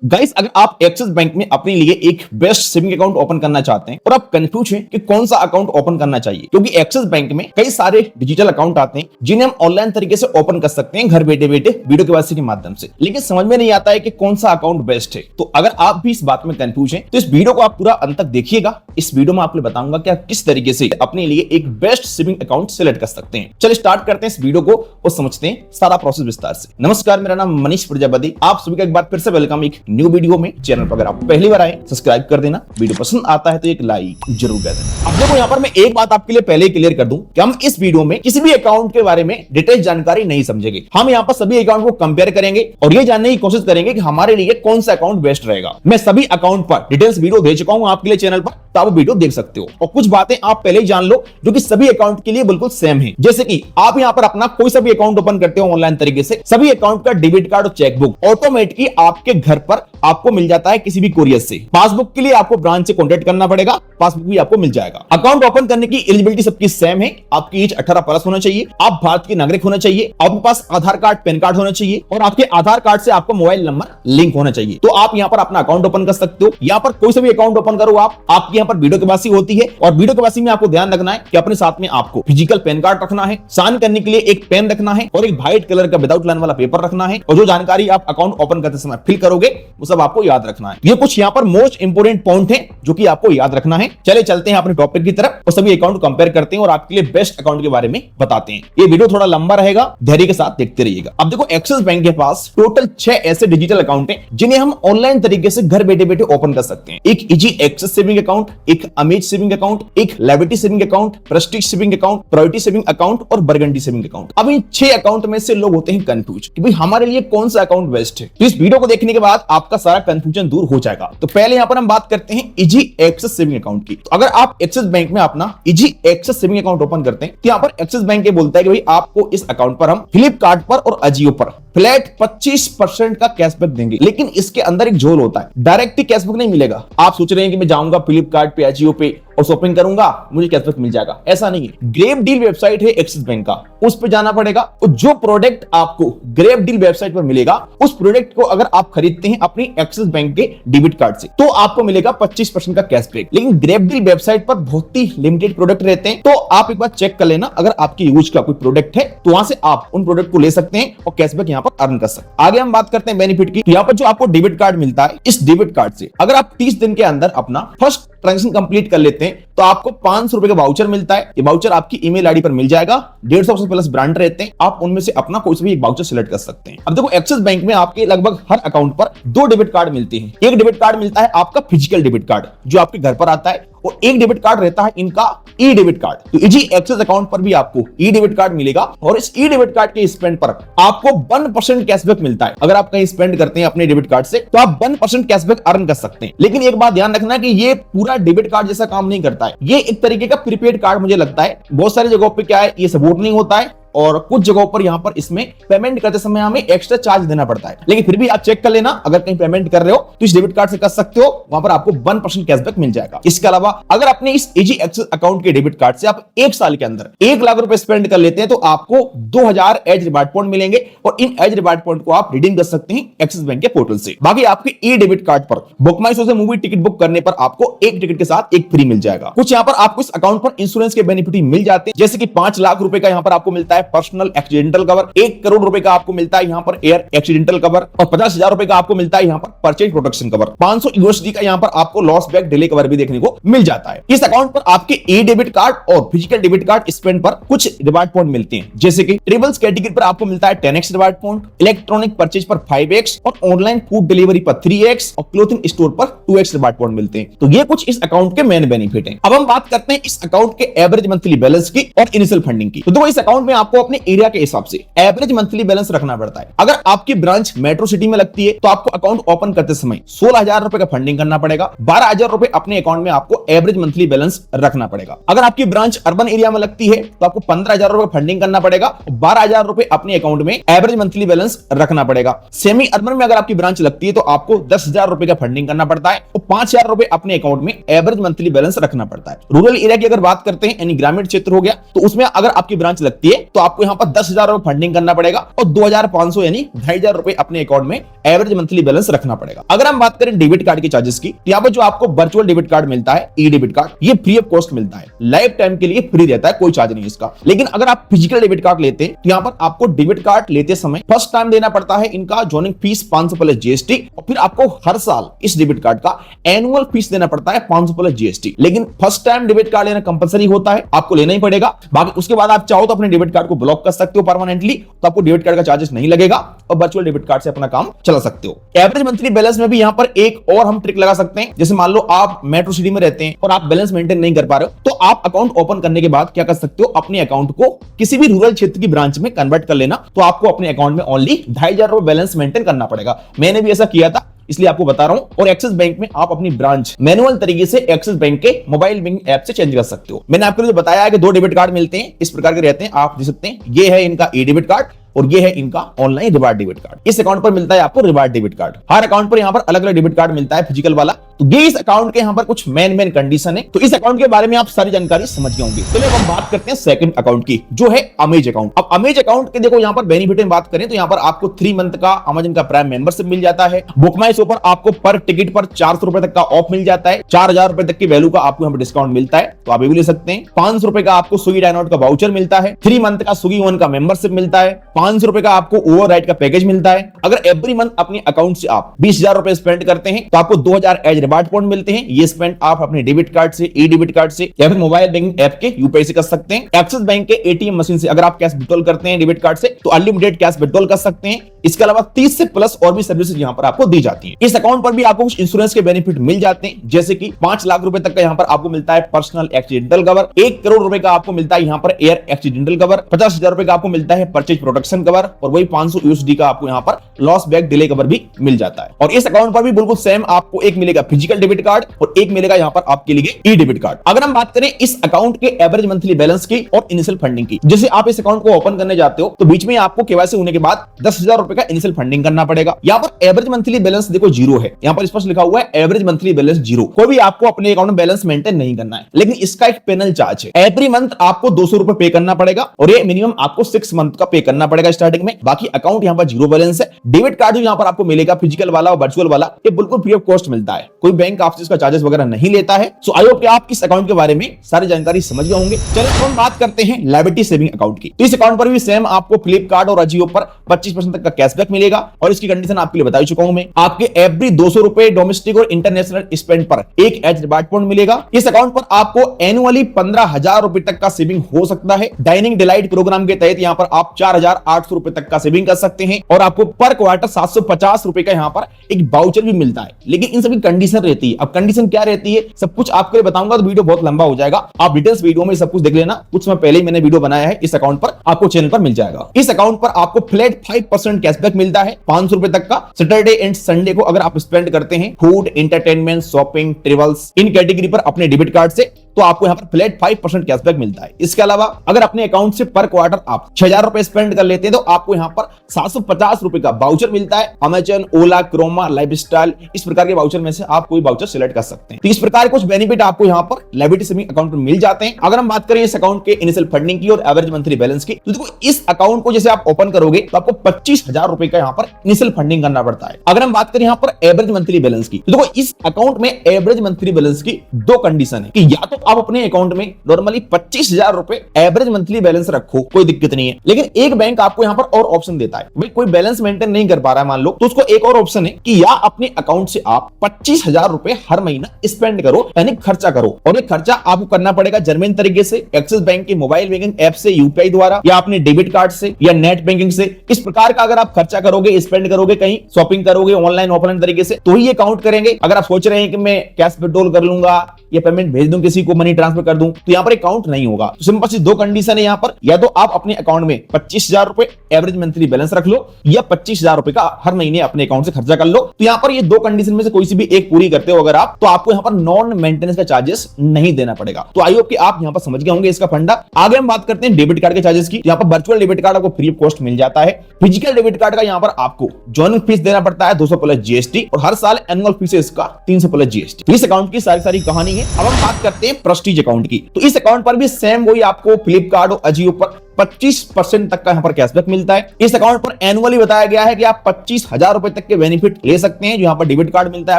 Guys, अगर आप axis bank में अपने लिए एक बेस्ट सेविंग अकाउंट ओपन करना चाहते हैं और आप कंफ्यूज हैं कि कौन सा अकाउंट ओपन करना चाहिए, क्योंकि एक्सिस बैंक में कई सारे डिजिटल अकाउंट आते हैं जिन्हें हम ऑनलाइन तरीके से ओपन कर सकते हैं घर बैठे बैठे वीडियो केवाईसी के माध्यम से, लेकिन समझ में नहीं आता है कि कौन सा अकाउंट बेस्ट है। तो अगर आप भी इस बात में कंफ्यूज हैं तो इस वीडियो को आप पूरा अंत तक देखिएगा। इस वीडियो में आपको बताऊंगा कि आप किस तरीके से अपने लिए एक बेस्ट सेविंग अकाउंट सिलेक्ट कर सकते हैं। चलिए स्टार्ट करते हैं इस वीडियो को और समझते हैं सारा प्रोसेस विस्तार से। नमस्कार, मेरा नाम मनीष प्रजापति, आप सभी का एक बार फिर से वेलकम एक न्यू वीडियो में। चैनल पर अगर आप पहली बार आए सब्सक्राइब कर देना, वीडियो पसंद आता है तो एक लाइक जरूर कर देना। अब देखो, यहाँ पर मैं एक बात आपके लिए पहले क्लियर कर दूं कि हम इस वीडियो में किसी भी अकाउंट के बारे में डिटेल जानकारी नहीं समझेंगे। हम यहाँ पर सभी अकाउंट को कंपेयर करेंगे और ये जानने की कोशिश करेंगे कि हमारे लिए कौन सा अकाउंट बेस्ट रहेगा। मैं सभी अकाउंट पर डिटेल्स वीडियो दे चुका हूं आपके लिए चैनल पर, तो आप वीडियो देख सकते हो और कुछ बातें आप पहले ही जान लो जो कि सभी अकाउंट के लिए बिल्कुल सेम है। जैसे कि आप यहाँ पर अपना कोई सा भी अकाउंट ओपन करते हो ऑनलाइन तरीके से, सभी अकाउंट का डेबिट कार्ड और चेकबुक ऑटोमेटिकली आपके घर पर आपको मिल जाता है किसी भी कोरियर से। पासबुक के लिए आपको ब्रांच से कॉन्टेक्ट करना पड़ेगा, पासबुक भी आपको मिल जाएगा। अकाउंट ओपन करने की एलिजिबिलिटी सबकी सेम है। आपकी एज 18 प्लस होना चाहिए, आप भारत के नागरिक होना चाहिए, आपके पास आधार कार्ड पैन कार्ड होना चाहिए और आपके आधार कार्ड से आपका मोबाइल नंबर लिंक होना चाहिए। तो आप यहाँ पर अपना अकाउंट ओपन कर सकते हो। यहाँ पर कोई सा भी अकाउंट ओपन करो आपकी यहाँ पर वीडियो केवाईसी होती है और वीडियो केवाईसी में आपको ध्यान रखना है कि अपने साथ में आपको फिजिकल पैन कार्ड रखना है, साइन करने के लिए एक पेन रखना है और एक व्हाइट कलर का विदाउट लाइन वाला पेपर रखना है, और जो जानकारी आप अकाउंट ओपन करते समय फिल करोगे वो सब आपको याद रखना है। ये कुछ यहाँ पर मोस्ट इंपोर्टेंट पॉइंट है जो कि आपको याद रखना है। चले चलते हैं अपने टॉपिक की तरफ और सभी अकाउंट कंपेयर करते हैं और आपके लिए बेस्ट अकाउंट के बारे में बताते हैं। ये वीडियो थोड़ा लंबा रहेगा, धैर्य के साथ देखते रहिएगा। अब देखो, एक्सिस बैंक के पास टोटल 6 ऐसे डिजिटल अकाउंट हैं जिन्हें हम ऑनलाइन तरीके से घर बैठे बैठे ओपन कर सकते हैं। एक इजी एक्सेस सेविंग अकाउंट, एक अमेज सेविंग अकाउंट, एक liberty saving account, Prestige saving account, priority saving account और बरगंडी सेविंग अकाउंट। अब इन 6 अकाउंट में से लोग होते हैं कंफ्यूज कि भाई हमारे लिए कौन सा अकाउंट बेस्ट है। तो इस वीडियो को देखने के बाद आपका सारा कंफ्यूजन दूर हो जाएगा। तो पहले यहाँ पर हम बात करते हैं इजी एक्सेस सेविंग अकाउंट की। तो अगर आप एक्सिस बैंक में अपना easy access saving account open करते हैं तो यहाँ पर एक्सिस बैंक ये बोलता है कि भाई आपको इस अकाउंट पर हम फ्लिपकार्ट पर और अजियो पर फ्लैट 25% का कैशबैक देंगे। लेकिन इसके अंदर एक झोल होता है, डायरेक्ट कैशबैक नहीं मिलेगा। आप सोच रहे हैं कि मैं जाऊंगा फ्लिपकार्ट पे, अजियो पे और शॉपिंग करूंगा, मुझे कैशबैक मिल जाएगा, ऐसा नहीं है। ग्रेप डील वेबसाइट है एक्सिस बैंक का, उस पर जाना पड़ेगा और जो प्रोडक्ट आपको ग्रेप डील वेबसाइट पर मिलेगा उस प्रोडक्ट को अगर आप खरीदते हैं अपनी एक्सिस बैंक के डेबिट कार्ड से तो आपको मिलेगा 25% का कैशबैक। लेकिन ग्रेप डील वेबसाइट पर बहुत ही लिमिटेड प्रोडक्ट रहते हैं, तो आप एक बार चेक कर लेना। अगर आपकी यूज का कोई प्रोडक्ट है तो वहां से आप उन प्रोडक्ट को ले सकते हैं और कैशबैक यहाँ पर अर्न कर सकते हैं। आगे हम बात करते हैं बेनिफिट की। यहाँ पर जो आपको डेबिट कार्ड मिलता है, इस डेबिट कार्ड से अगर आप 30 दिन के अंदर अपना फर्स्ट ट्रांजैक्शन कंप्लीट कर लेते हैं तो आपको 500 रुपए का वाउचर मिलता है। ये वाउचर आपकी ईमेल आईडी पर मिल जाएगा। 150 से प्लस ब्रांड रहते हैं, आप उनमें से अपना कोई भी एक वाउचर सिलेक्ट कर सकते हैं। अब देखो, एक्सिस बैंक में आपके लगभग हर अकाउंट पर 2 डेबिट कार्ड मिलते हैं। एक डेबिट कार्ड मिलता है आपका फिजिकल डेबिट कार्ड जो आपके घर पर आता है और एक डेबिट कार्ड रहता है इनका ई डेबिट कार्ड। तो इजी एक्सेस अकाउंट पर भी आपको ई डेबिट कार्ड मिलेगा और इस ई डेबिट कार्ड के स्पेंड पर आपको 1% कैशबैक मिलता है। अगर आप कहीं स्पेंड करते हैं अपने डेबिट कार्ड से तो आप 1% कैशबैक अर्न कर सकते हैं। लेकिन एक बात ध्यान रखना कि ये पूरा डेबिट कार्ड जैसा काम नहीं करता है, ये एक तरीके का प्रीपेड कार्ड मुझे लगता है। बहुत सारी जगहों पे क्या है, ये सपोर्ट नहीं होता है और कुछ जगहों पर यहाँ पर इसमें पेमेंट करते समय हमें एक्स्ट्रा चार्ज देना पड़ता है। लेकिन फिर भी आप चेक कर लेना, अगर कहीं पेमेंट कर रहे हो तो इस डेबिट कार्ड से कर सकते हो, वहां पर आपको 1% कैशबैक मिल जाएगा। इसके अलावा अगर अपने इस इजी एक्सेस अकाउंट के डेबिट कार्ड से आप 1 साल के अंदर 1 लाख रुपए स्पेंड कर लेते हैं तो आपको 2000 एज रिवार्ड पॉइंट मिलेंगे और इन एज रिवार्ड पॉइंट को आप रिडीम कर सकते हैं एक्सिस बैंक के पोर्टल से। बाकी आपके ई डेबिट कार्ड पर बुक माई शो से मूवी टिकट बुक करने पर आपको एक टिकट के साथ एक फ्री मिल जाएगा। कुछ यहाँ पर आपको इस अकाउंट पर इंश्योरेंस के बेनिफिट मिल जाते हैं, जैसे कि 5 लाख रुपए का यहाँ पर आपको मिलता है पर्सनल एक्सीडेंटल कवर, 1 करोड़ रुपए का आपको मिलता है यहाँ पर एयर एक्सीडेंटल कवर और 50,000 रुपए का आपको मिलता है यहाँ पर परचेज प्रोटेक्शन कवर। 500 यूएसडी का यहाँ पर आपको लॉस बैक डिले कवर भी देखने को मिल जाता है। इस अकाउंट पर आपके ई डेबिट कार्ड और फिजिकल डेबिट कार्ड स्पेंड पर कुछ रिवार्ड पॉइंट मिलते हैं, जैसे कि ट्रेवल्स कैटेगरी पर आपको मिलता है 10x reward point, electronic purchase पर 5x और ऑनलाइन फूड डिलीवरी पर 3x और क्लोथिंग स्टोर पर 2x रिवार्ड पॉइंट मिलते हैं। तो ये कुछ इस अकाउंट के मेन बेनिफिट हैं। अब हम बात करते हैं इस अकाउंट के एवरेज मंथली बैलेंस की और इनिशियल फंडिंग की। तो देखो, इस अकाउंट में आपको अपने एरिया के हिसाब से एवरेज मंथली बैलेंस रखना पड़ता है। अगर आपकी ब्रांच मेट्रो सिटी में लगती है तो आपको अकाउंट ओपन करते समय 16,000 रुपए का फंडिंग करना पड़ेगा। 12,000 रुपए अपने अकाउंट में आपको एवरेज मंथली बैलेंस रखना पड़ेगा। अगर आपकी ब्रांच अर्बन एरिया में लगती है तो आपको 15,000 रुपए फंडिंग करना पड़ेगा, 12,000 रुपए अपने अकाउंट में एवरेज मंथली बैलेंस रखना पड़ेगा। सेमी अर्बन में अगर आपकी ब्रांच लगती है तो आपको 10,000 रुपए का फंडिंग करना पड़ता है और 5,000 रुपए अपने अकाउंट में एवरेज मंथली बैलेंस रखना पड़ता है। रूरल एरिया की अगर बात करते हैं, यानी ग्रामीण क्षेत्र हो गया, तो उसमें अगर आपकी ब्रांच लगती है तो आपको यहाँ पर 10,000 रुपए फंडिंग करना पड़ेगा और 2,500 यानी 2,500 रुपए अपने अकाउंट में एवरेज मंथली बैलेंस रखना पड़ेगा। अगर हम बात करें डेबिट कार्ड के चार्जेस की, यहाँ पर जो आपको वर्चुअल डेबिट कार्ड मिलता है, ई डेबिट कार्ड, ये फ्री ऑफ कॉस्ट मिलता है, लाइफ टाइम के लिए फ्री रहता है, कोई चार्ज नहीं इसका। लेकिन अगर आप फिजिकल डेबिट कार्ड लेते हैं तो यहाँ पर आपको डेबिट कार्ड लेते समय फर्स्ट टाइम देना पड़ता है इनका ज्वाइनिंग फीस 500 प्लस जीएसटी, और फिर आपको हर साल इस डेबिट कार्ड का एनुअल फीस देना पड़ता है 500 प्लस जीएसटी। लेकिन फर्स्ट टाइम डेबिट कार्ड लेना कंपलसरी होता है, आपको लेना ही पड़ेगा। बाकी उसके बाद आप चाहो तो अपने डेबिट कार्ड को ब्लॉक कर सकते हो परमानेंटली, तो आपको डेबिट कार्ड का चार्जेस नहीं लगेगा और वर्चुअल डेबिट कार्ड से अपना काम चला सकते हो। एवरेज मंथली बैलेंस में भी यहाँ पर एक और हम ट्रिक लगा सकते हैं। जैसे मान लो आप मेट्रो सिटी में रहते हैं और आप बैलेंस मेंटेन नहीं कर पा रहे हो, तो आप अकाउंट ओपन करने के बाद क्या कर सकते हो, अपने अकाउंट को किसी भी रूरल क्षेत्र की ब्रांच में कन्वर्ट कर लेना। तो आपको अपने अकाउंट में ओनली 2,500 रुपए बैलेंस मेंटेन करना पड़ेगा। मैंने भी ऐसा किया था, इसलिए आपको बता रहा हूं। और एक्सिस बैंक में आप अपनी ब्रांच मैनुअल तरीके से एक्सिस बैंक के मोबाइल बैंकिंग ऐप से चेंज कर सकते हो। मैंने आपको जो बताया है कि 2 डेबिट कार्ड मिलते हैं, इस प्रकार के रहते हैं, आप देख सकते हैं। ये है इनका ई डेबिट कार्ड और ये है इनका ऑनलाइन रिवार्ड डेबिट कार्ड। इस अकाउंट पर मिलता है आपको रिवार्ड डेबिट कार्ड। हर अकाउंट पर यहाँ पर अलग अलग डेबिट कार्ड मिलता है फिजिकल वाला। तो ये इस अकाउंट के यहाँ पर कुछ मेन कंडीशन है। तो इस अकाउंट के बारे में आप सारी जानकारी समझ गए होंगे। चलिए अब हम बात करते हैं सेकंड अकाउंट की, जो है अमेज अकाउंट। अब अमेज अकाउंट के देखो यहाँ पर बेनिफिट में बात करें तो यहाँ पर आपको 3 मंथ का अमेजन का प्राइम मेंबरशिप मिल जाता है। बुक माई शो पर आपको पर टिकट पर 400 रुपए तक का ऑफ मिल जाता है। 4,000 रुपए तक की वैल्यू का आपको यहाँ पर डिस्काउंट मिलता है, तो आप ये भी ले सकते हैं। 500 रुपए का आपको स्विगी डायनोट का वाउचर मिलता है। 3 मंथ का स्विगी वन का मेंबरशिप मिलता है। 500 रुपए का आपको ओवरराइड का पैकेज मिलता है। अगर एवरी मंथ अपने अकाउंट से आप 20,000 रुपए स्पेंड करते हैं तो आपको 2,000 एज रिवार्ड पॉइंट मिलते हैं। ये स्पेंड आप अपने डेबिट कार्ड से, ई डेबिट कार्ड से या फिर मोबाइल बैंकिंग ऐप के यूपीआई से कर सकते हैं। एक्सिस बैंक के एटीएम मशीन से अगर आप कैश विड्रॉल करते हैं डेबिट कार्ड से तो अनलिमिटेड कैश विड्रॉल कर सकते हैं। इसके अलावा 30 से प्लस और भी सर्विसेज यहाँ पर आपको दी जाती है। इस अकाउंट पर भी आपको कुछ इंश्योरेंस के बेनिफिट मिल जाते हैं, जैसे कि 5 लाख रुपए तक का यहाँ पर आपको मिलता है पर्सनल एक्सीडेंटल कवर। 1 करोड़ रुपए का आपको मिलता है यहाँ पर एयर एक्सीडेंटल कवर। 50,000 रुपए का आपको मिलता है परचेज प्रोटेक्शन कवर और वही 500 यूएसडी का आपको यहाँ पर लॉस बैक डिले कवर भी मिल जाता है। और इस अकाउंट पर भी बिल्कुल सेम आपको एक मिलेगा फिजिकल डेबिट कार्ड और एक मिलेगा यहाँ पर आपके लिए ई डेबिट कार्ड। अगर हम बात करें इस अकाउंट के एवरेज मंथली बैलेंस की और इनिशियल फंडिंग की, जैसे आप इस अकाउंट को ओपन करने जाते हो तो बीच में आपको केवाईसी होने के बाद 10,000 रुपए का इनिशियल फंडिंग करना पड़ेगा। यहाँ पर एवरेज मंथली बैलेंस देखो 0 है, यहाँ पर स्पष्ट लिखा हुआ है एवरेज मंथली बैलेंस 0। कोई भी आपको अपने अकाउंट में बैलेंस मेंटेन नहीं करना है, लेकिन इसका एक पेनल चार्ज है। एवरी मंथ आपको 200 रुपए पे करना पड़ेगा और ये मिनिमम आपको 6 मंथ का पे करना पड़ेगा स्टार्टिंग में। बाकी अकाउंट यहाँ पर 0 बैलेंस है। डेबिट कार्ड जो यहाँ पर आपको मिलेगा फिजिकल वाला और वर्चुअल वाला, ये बिल्कुल फ्री ऑफ कॉस्ट मिलता है। कोई बैंक आपसे इसका चार्जेस वगैरह नहीं लेता है। सो आई होप कि आप इस अकाउंट के बारे में सारी जानकारी समझ गए होंगे। चलिए हम बात करते हैं लायबिलिटी सेविंग अकाउंट की। तो इस अकाउंट पर भी सेम आपको फ्लिपकार्ट और अजियो पर 25% तक का कैशबैक मिलेगा और इसकी कंडीशन आपके लिए बता चुका हूं मैं। आपके एवरी 200 रुपए डोमेस्टिक और इंटरनेशनल स्पेंड पर एक एज रिवार्ड पॉइंट मिलेगा। इस अकाउंट पर आपको एनुअली 15,000 रुपए तक का सेविंग हो सकता है। डाइनिंग डिलाइट प्रोग्राम के तहत यहाँ पर आप 4,800 रुपए तक का सेविंग कर सकते हैं और आपको पर क्वार्टर 750 रुपए का यहाँ पर एक वाउचर भी मिलता है। लेकिन इन सभी कंडीशन रहती है। अब कंडीशन क्या रहती है सब कुछ आपको बताऊंगा तो वीडियो बहुत लंबा हो जाएगा। आप डिटेल्स वीडियो में सब कुछ देख लेना, कुछ समय पहले ही मैंने वीडियो बनाया है इस अकाउंट पर, आपको चैनल पर मिल जाएगा। इस अकाउंट पर आपको फ्लैट 5% कैशबैक मिलता है 500 रुपए तक का। सैटरडे एंड संडे को अगर आप स्पेंड करते हैं food, entertainment, shopping, travels in category पर अपने डेबिट कार्ड से, तो आपको यहाँ पर फ्लैट 5% कैशबैक मिलता है। इसके अलावा अगर अपने अकाउंट से पर क्वार्टर आप 6,000 रुपए स्पेंड कर लेते हैं तो आपको यहाँ पर 750 रुपए का वाउचर मिलता है। अमेजन, ओला, क्रोमा, लाइफस्टाइल इस प्रकार के वाउचर में से आप कोई वाउचर सिलेक्ट कर सकते हैं। तो इस प्रकार कुछ बेनिफिट आपको यहाँ पर लायबिलिटी सेविंग अकाउंट में मिल जाते हैं। अगर हम बात करें इस अकाउंट के इनिशियल फंडिंग की और एवरेज मंथली बैलेंस की, तो देखो इस अकाउंट को जैसे आप ओपन करोगे तो आपको 25,000 रुपए का यहाँ पर इनिशियल फंडिंग करना पड़ता है। अगर हम बात करें यहाँ पर एवरेज मंथली बैलेंस की, तो देखो इस अकाउंट में एवरेज मंथली बैलेंस की 2 कंडीशन है कि या तो आप अपने अकाउंट में नॉर्मली 25,000 रुपए एवरेज मंथली बैलेंस रखो, कोई दिक्कत नहीं है। लेकिन एक बैंक आपको यहाँ पर और ऑप्शन देता है, भाई कोई बैलेंस मेंटेन नहीं कर पा रहा है मान लो, तो उसको एक और ऑप्शन है कि या अपने अकाउंट से आप 25,000 रुपए हर महीना स्पेंड करो, यानी खर्चा करो। और ये खर्चा आपको करना पड़ेगा जेन्युइन तरीके से, एक्सिस बैंक के मोबाइल बैंकिंग ऐप से, यूपीआई द्वारा या अपने डेबिट कार्ड से या नेट बैंकिंग से। इस प्रकार का अगर आप खर्चा करोगे, स्पेंड करोगे, कहीं शॉपिंग करोगे ऑनलाइन ऑफलाइन तरीके से, तो ही ये काउंट करेंगे। अगर आप सोच रहे हैं कि मैं कैश विड्रॉल कर लूंगा या पेमेंट भेज दूं, किसी को मनी ट्रांसफर कर दूं, तो यहाँ पर काउंट नहीं होगा। तो सिंपल सी 2 कंडीशन है यहाँ पर, या तो आप अपने अकाउंट में 25,000 रुपए एवरेज मंथली बैलेंस रख लो या 25,000 रुपए का हर महीने अपने अकाउंट से खर्चा कर लो। तो यहाँ पर ये 2 कंडीशन में से कोई सी भी एक पूरी करते हो अगर आप, तो आपको यहाँ पर नॉन मेंटेनेंस का चार्जेस नहीं देना पड़ेगा। तो आई होप कि आप यहाँ पर समझ गए होंगे इसका फंडा। आगे हम बात करते हैं डेबिट कार्ड के चार्जेस की। यहाँ पर वर्चुअल डेबिट कार्ड आपको फ्री ऑफ कॉस्ट मिल जाता है। फिजिकल डेबिट कार्ड का यहाँ पर आपको ज्वाइनिंग फीस देना पड़ता है 200 प्लस जीएसटी और हर साल एनुअल फीस है इसका 300 प्लस जीएसटी। इस अकाउंट की सारी कहानी है। अब हम बात करते हैं प्रेस्टीज अकाउंट की। तो इस अकाउंट पर भी सेम वही आपको फ्लिपकार्ट और अजियो पर 25% तक का यहाँ पर कैशबैक मिलता है। इस अकाउंट पर एनुअली बताया गया है कि आप 25,000 रुपए तक के बेनिफिट ले सकते हैं। जो यहाँ पर डेबिट कार्ड मिलता है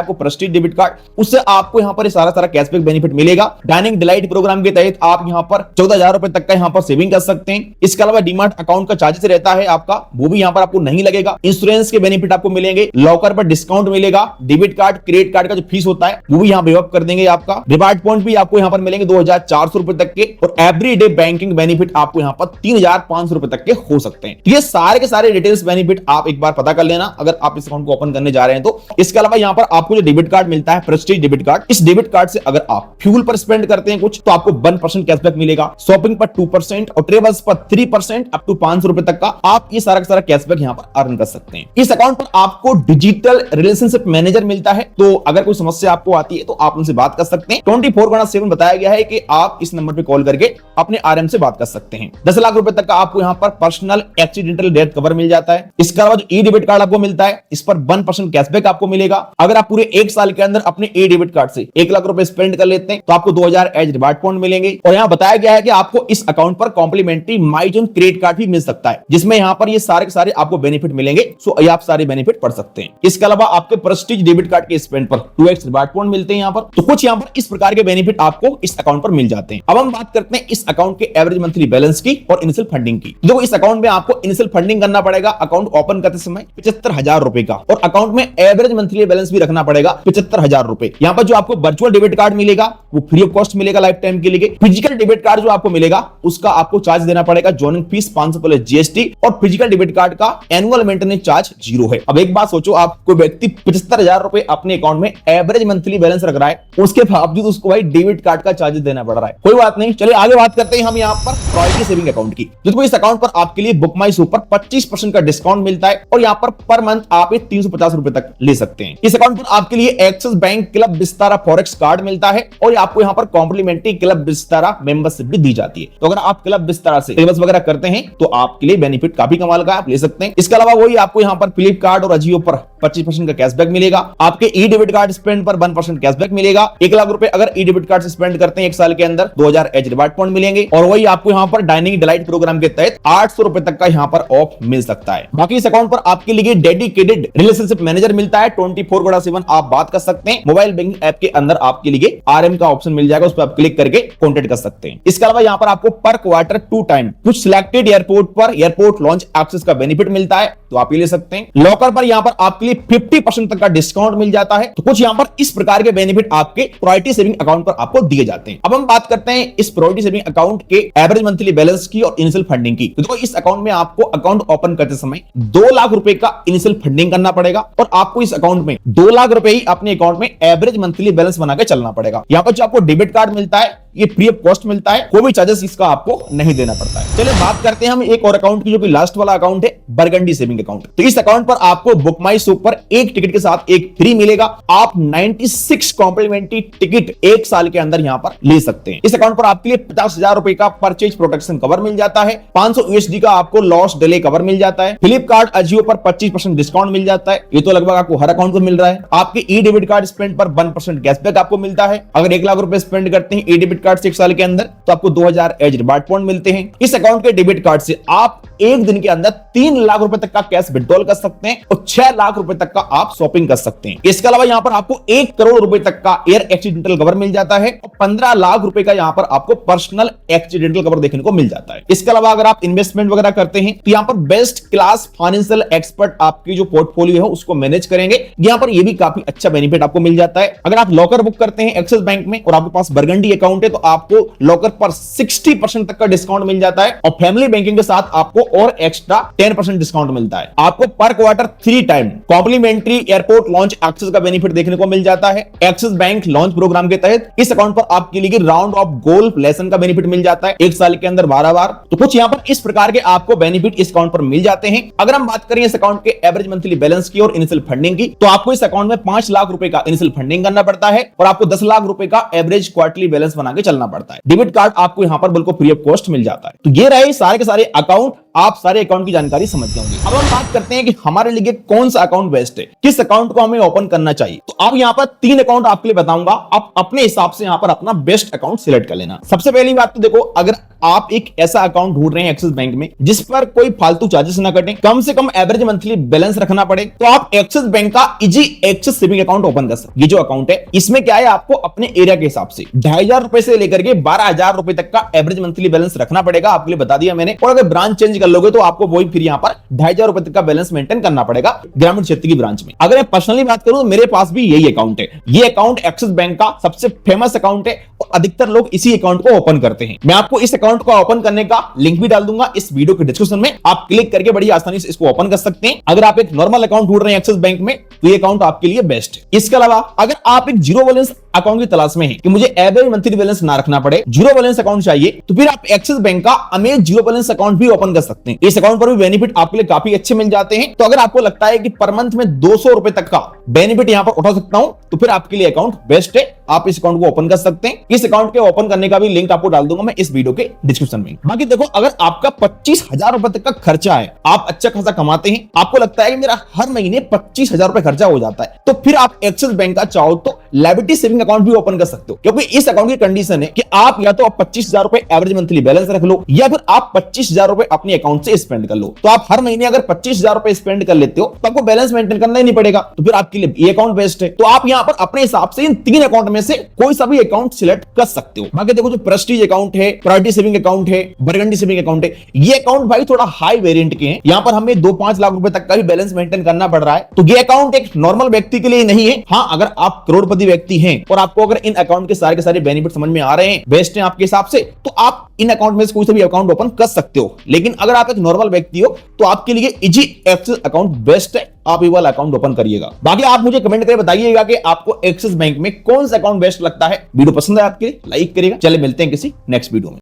आपको, प्रेस्टीज डेबिट कार्ड, उससे आपको यहाँ पर सारा कैशबैक बेनिफिट मिलेगा। डाइनिंग डिलाइट प्रोग्राम के तहत आप यहाँ पर 14,000 रुपए तक का यहाँ पर सेविंग कर सकते हैं। इसके अलावा डीमार्ट अकाउंट का चार्जेस रहता है आपका, वो भी यहाँ पर आपको नहीं लगेगा। इंश्योरेंस के बेनिफिट आपको मिलेंगे, लॉकर पर डिस्काउंट मिलेगा, डेबिट कार्ड क्रेडिट कार्ड का जो फीस होता है वो भी यहाँ पे कर देंगे आपका। रिवार्ड पॉइंट भी आपको यहाँ पर मिलेंगे 2,400 रुपए तक के, और एवरीडे बैंकिंग बेनिफिट आपको यहाँ पर 3,500 रुपए तक के हो सकते हैं। ये सारे के सारे डिटेल्स बेनिफिट आप एक बार पता कर लेना अगर आप इस अकाउंट को ओपन करने जा रहे हैं तो। इसके अलावा यहाँ पर आपको जो डेबिट कार्ड मिलता है, प्रेस्टीज डेबिट कार्ड, इस डेबिट कार्ड से अगर आप फ्यूल पर स्पेंड करते हैं कुछ तो आपको 1% कैशबैक मिलेगा, शॉपिंग पर 2% और ट्रेवल्स पर 3% अप टू 500 रुपए तक का आप ये सारा कैशबैक यहाँ पर अर्न कर सकते हैं। इस अकाउंट पर आपको डिजिटल रिलेशनशिप मैनेजर मिलता है, तो अगर कोई समस्या आपको आती है तो आप उनसे बात कर सकते हैं। 24/7 बताया गया है कि आप इस नंबर पे कॉल करके अपने आरएम से बात कर सकते हैं। 10 लाख रुपए तक का आपको यहाँ पर पर्सनल एक्सीडेंटल डेथ कवर मिल जाता है। इसके अलावा जो ई डेबिट कार्ड आपको मिलता है, इस पर 1% कैशबैक आपको मिलेगा। अगर आप पूरे 1 साल के अंदर अपने ई डेबिट कार्ड से 1 लाख रुपए स्पेंड कर लेते हैं तो आपको 2,000 एज रिवार्ड पॉइंट मिलेंगे। और यहाँ बताया गया है कि आपको इस अकाउंट पर कॉम्प्लीमेंट्री माईजोन क्रेडिट कार्ड भी मिल सकता है, जिसमें यहाँ पर ये सारे के सारे आपको बेनिफिट मिलेंगे। सो आप सारे बेनिफिट पढ़ सकते हैं। इसके अलावा आपके प्रेस्टीज डेबिट कार्ड के स्पेंड पर 2x रिवार्ड पॉइंट मिलते हैं यहाँ पर। तो कुछ यहाँ पर इस प्रकार के बेनिफिट आपको इस अकाउंट पर मिल जाते हैं। अब हम बात करते हैं इस अकाउंट के एवरेज मंथली बैलेंस की और इनिशियल फंडिंग की। देखो, इस अकाउंट में आपको इनिशियल फंडिंग करना पड़ेगा अकाउंट ओपन करते समय 75,000 रुपए का, और अकाउंट में एवरेज मंथली बैलेंस भी रखना पड़ेगा 75,000 रुपए। यहाँ पर जो आपको वर्चुअल डेबिट कार्ड मिलेगा वो फ्री ऑफ कॉस्ट मिलेगा लाइफ टाइम के लिए। फिजिकल डेबिट कार्ड जो आपको मिलेगा उसका आपको चार्ज देना पड़ेगा, ज्वाइनिंग फीस 500 प्लस जीएसटी, और फिजिकल डेबिट कार्ड का एनुअल मेंटेनेंस चार्ज 0 है। अब एक बात सोचो, आप कोई व्यक्ति 75,000 रुपए अपने अकाउंट में एवरेज मंथली बैलेंस रख रहा है, उसके बावजूद उसको भाई डेबिट कार्ड का चार्ज देना पड़ रहा है। कोई बात नहीं, चलिए आगे बात करते हैं हम यहाँ पर प्रायोरिटी सेविंग अकाउंट की। देखो, इस अकाउंट पर आपके लिए बुक माई शो पर 25% का डिस्काउंट मिलता है, और यहाँ पर मंथ आप 350 रुपए तक ले सकते हैं। इस अकाउंट पर आपके लिए axis bank club Vistara forex card मिलता है, और आपको यहाँ पर कॉम्प्लीमेंट्री क्लब विस्तारा मेंबरशिप भी दी जाती है। तो अगर आप क्लब विस्तारा से सेविंग्स वगैरह करते हैं तो आपके लिए बेनिफिट काफी कमाल का आप ले सकते हैं। इसके अलावा वही आपको यहाँ पर फ्लिपकार्ट और अजियो पर 25% का कैशबैक मिलेगा। आपके ई डेबिट कार्ड स्पेंड पर 1% कैशबैक मिलेगा। 1 लाख रुपए अगर ई डेबिट कार्ड से स्पेंड करते हैं 1 साल के अंदर 2,000 एज रिवार्ड पॉइंट मिलेंगे, और वही आपको यहाँ पर डाइनिंग डिलाइट प्रोग्राम के तहत 800 रुपए तक का यहाँ पर ऑफ मिल सकता है। बाकी इस अकाउंट पर आपके लिए डेडिकेटेड रिलेशनशिप मैनेजर मिलता है। 24/7 आप बात कर सकते हैं। मोबाइल बैंकिंग ऐप के अंदर आपके लिए आरएम का ऑप्शन मिल जाएगा, उस पर आप क्लिक करके कॉन्टेक्ट कर सकते हैं। इसके अलावा यहाँ पर आपको पर क्वार्टर 2 टाइम कुछ सिलेक्टेड एयरपोर्ट पर एयरपोर्ट लॉन्च एक्सेस का बेनिफिट मिलता है, तो आप ये ले सकते हैं। लॉकर पर यहाँ पर आपके लिए 50% तक का डिस्काउंट मिल जाता है। तो कुछ यहाँ पर इस प्रकार के बेनिफिट आपके प्रायोरिटी सेविंग अकाउंट पर आपको दिए जाते हैं। अब हम बात करते हैं इस प्रायोरिटी सेविंग अकाउंट के एवरेज मंथली बैलेंस की और इनिशियल फंडिंग की। तो देखो, इस अकाउंट में आपको अकाउंट ओपन करते समय 2 लाख रुपए का इनिशियल फंडिंग करना पड़ेगा, और आपको इस अकाउंट में 2 लाख रुपए ही अपने अकाउंट में एवरेज मंथली बैलेंस बना के चलना पड़ेगा। यहाँ पर जो आपको डेबिट कार्ड मिलता है ये फ्री ऑफ कॉस्ट मिलता है, कोई भी चार्जेस इसका आपको नहीं देना पड़ता है। चलिए बात करते हैं हम एक और अकाउंट की, जो कि लास्ट वाला अकाउंट है, बरगंडी सेविंग अकाउंट। तो इस अकाउंट पर आपको बुक माई शो पर एक टिकट के साथ एक फ्री मिलेगा। आप 96 कॉम्प्लीमेंट्री टिकट 1 साल के अंदर यहाँ पर ले सकते हैं। इस अकाउंट पर आपके लिए 50,000 रुपए का परचेज प्रोटेक्शन कवर मिल जाता है, 500 USD का आपको लॉस डिले कवर मिल जाता है, फ्लिपकार्ट अजियो पर 25% डिस्काउंट मिल जाता है। ये तो लगभग आपको हर अकाउंट को मिल रहा है। आपके ई डेबिट कार्ड स्पेंड पर 1% कैशबैक आपको मिलता है। अगर 1 लाख रुपए स्पेंड करते हैं ई डेबिट कार्ड से 1 साल के अंदर तो आपको 2,000 एज रिवार्ड पॉइंट मिलते हैं। इस अकाउंट के डेबिट कार्ड से आप एक दिन के अंदर 3 लाख रुपए तक का कैश विड्रॉल कर सकते हैं, और 6 लाख रुपए तक का आप शॉपिंग कर सकते हैं। इसके अलावा यहाँ पर आपको 1 करोड़ रुपए तक का एयर एक्सीडेंटल कवर मिल जाता है, और 15 लाख रुपए का यहाँ पर आपको पर्सनल एक्सीडेंटल कवर देखने को मिल जाता है। इसके अलावा अगर आप इन्वेस्टमेंट वगैरह करते हैं तो यहाँ पर बेस्ट क्लास फाइनेंशियल एक्सपर्ट आपकी जो पोर्टफोलियो है उसको मैनेज करेंगे। यहाँ पर ये भी काफी अच्छा बेनिफिट आपको मिल जाता है। अगर आप लॉकर बुक करते हैं एक्सिस बैंक में और आपके पास बरगंडी अकाउंट है तो आपको लॉकर पर 60% तक का डिस्काउंट मिल जाता है, और फैमिली बैंकिंग के साथ आपको और एक्स्ट्रा 10% डिस्काउंट मिलता है। आपको per quarter 3 time complimentary airport lounge access का बेनिफिट देखने को मिल जाता है। एक्सिस बैंक लॉन्च प्रोग्राम के तहत इस अकाउंट पर आपके लिए राउंड ऑफ गोल्फ लेसन का बेनिफिट मिल जाता है 1 साल के अंदर 12 बार। तो कुछ यहाँ पर इस प्रकार के आपको बेनिफिट इस अकाउंट पर मिल जाते हैं। अगर हम बात करें इस अकाउंट के एवरेज मंथली बैलेंस की और इनिशियल फंडिंग की, तो आपको इस अकाउंट में 5 लाख रुपए का इनिशियल फंडिंग करना पड़ता है, और आपको 10 लाख रुपए का एवरेज क्वार्टरली बैलेंस बना के चलना पड़ता है। डेबिट कार्ड आपको यहाँ पर बिल्कुल फ्री ऑफ कॉस्ट मिल जाता है। तो ये रहे सारे के सारे अकाउंट आप सारे अकाउंट की जानकारी समझ गए होंगे। अब हम बात करते हैं कि हमारे लिए कौन सा अकाउंट बेस्ट है, किस अकाउंट को हमें ओपन करना चाहिए। तो अब यहाँ पर 3 अकाउंट आपके लिए बताऊंगा, आप अपने हिसाब से यहाँ पर अपना बेस्ट अकाउंट सिलेक्ट कर लेना। सबसे पहली बात तो देखो, अगर आप एक ऐसा अकाउंट ढूंढ रहे हैं एक्सिस बैंक में जिस पर कोई फालतू चार्जेस ना कटे, कम से कम एवरेज मंथली बैलेंस रखना पड़े, तो आप एक्सिस बैंक का easy axis saving account open कर सकते। ये जो अकाउंट है इसमें क्या है, आपको अपने एरिया के हिसाब से 2500 रुपए से लेकर के 12,000 रुपए तक का एवरेज मंथली बैलेंस रखना पड़ेगा, आपके लिए बता दिया मैंने। और अगर ब्रांच चेंज कर लोगे तो आपको वही फिर यहाँ पर 2500 रुपए तक का बैलेंस मेंटेन करना पड़ेगा ग्रामीण क्षेत्र की ब्रांच में। अगर मैं पर्सनली बात करूं तो मेरे पास भी यही अकाउंट है। ये अकाउंट एक्सिस बैंक का सबसे फेमस अकाउंट है और अधिकतर लोग इसी अकाउंट को ओपन करते हैं। मैं आपको इस अकाउंट को ओपन करने का लिंक भी डाल दूंगा इस वीडियो के डिस्क्रिप्शन में, आप क्लिक करके बड़ी आसानी से इसको ओपन कर सकते हैं। अगर आप एक नॉर्मल अकाउंट ढूंढ रहे हैं एक्सिस बैंक में तो ये अकाउंट आपके लिए बेस्ट है। इसके अलावा अगर आप एक जीरो बैलेंस अकाउंट की तलाश में हैं कि मुझे एवरेज मंथली बैलेंस ना रखना पड़े, जीरो बैलेंस अकाउंट चाहिए, तो फिर आप एक्सिस बैंक का अमेज जीरो बैलेंस अकाउंट भी ओपन कर सकते हैं। इस अकाउंट पर भी बेनिफिट आपके लिए काफी अच्छे मिल जाते हैं। तो अगर आपको लगता है कि पर मंथ में 200 रुपए तक का बेनिफिट यहां पर उठा सकता हूं तो फिर आपके लिए अकाउंट बेस्ट है, आप इस अकाउंट को ओपन कर सकते हैं। इस अकाउंट के ओपन करने का भी लिंक आपको डाल दूंगा मैं इस वीडियो के डिस्क्रिप्शन में। बाकी देखो, अगर आपका 25,000 रुपए तक का खर्चा है, आप अच्छा खासा कमाते हैं, आपको लगता है कि मेरा हर महीने 25,000 रुपए खर्चा हो जाता है, तो फिर आप एक्सिस बैंक का चाहो तो लायबिलिटी सेविंग अकाउंट भी ओपन कर सकते हो। क्योंकि इस अकाउंट की कंडीशन है कि आप या तो 25,000 रुपए एवरेज मंथली बैलेंस रख लो या फिर आप 25,000 रुपए अपने अकाउंट से स्पेंड कर लो। तो आप हर महीने अगर 25,000 रुपए स्पेंड कर लेते हो तो आपको बैलेंस मेंटेन करना ही नहीं पड़ेगा, तो फिर आपके लिए ये अकाउंट बेस्ट है। तो आप यहां पर अपने हिसाब से इन 3 अकाउंट में से कोई सा भी अकाउंट सिलेक्ट कर सकते हो। बाकी देखो, जो प्रेस्टीज अकाउंट है, प्रायोरिटी सेविंग अकाउंट है, बरगंडी सेविंग अकाउंट है, ये अकाउंट भाई थोड़ा हाई वेरिएंट के हैं। यहां पर हमें 2-5 लाख रुपए तक का भी बैलेंस मेंटेन करना पड़ रहा है। तो ये अकाउंट एक नॉर्मल व्यक्ति के लिए नहीं है। हां, अगर आप करोड़पति व्यक्ति हैं और आपको अगर इन अकाउंट के सारे बेनिफिट समझ में आ रहे हैं, बेस्ट हैं आपके हिसाब से, तो आप इन अकाउंट में से कोई सा भी अकाउंट ओपन कर सकते हो। लेकिन अगर आप एक नॉर्मल व्यक्ति हो तो आपके लिए इजी एक्सिस अकाउंट बेस्ट है, आप ये वाला अकाउंट ओपन करिएगा। बाकी आप मुझे कमेंट करके बताइएगा कि आपको एक्सिस बैंक में कौन सा अकाउंट बेस्ट लगता है। वीडियो पसंद है आपके, लाइक करिएगा। चले मिलते हैं किसी नेक्स्ट वीडियो में।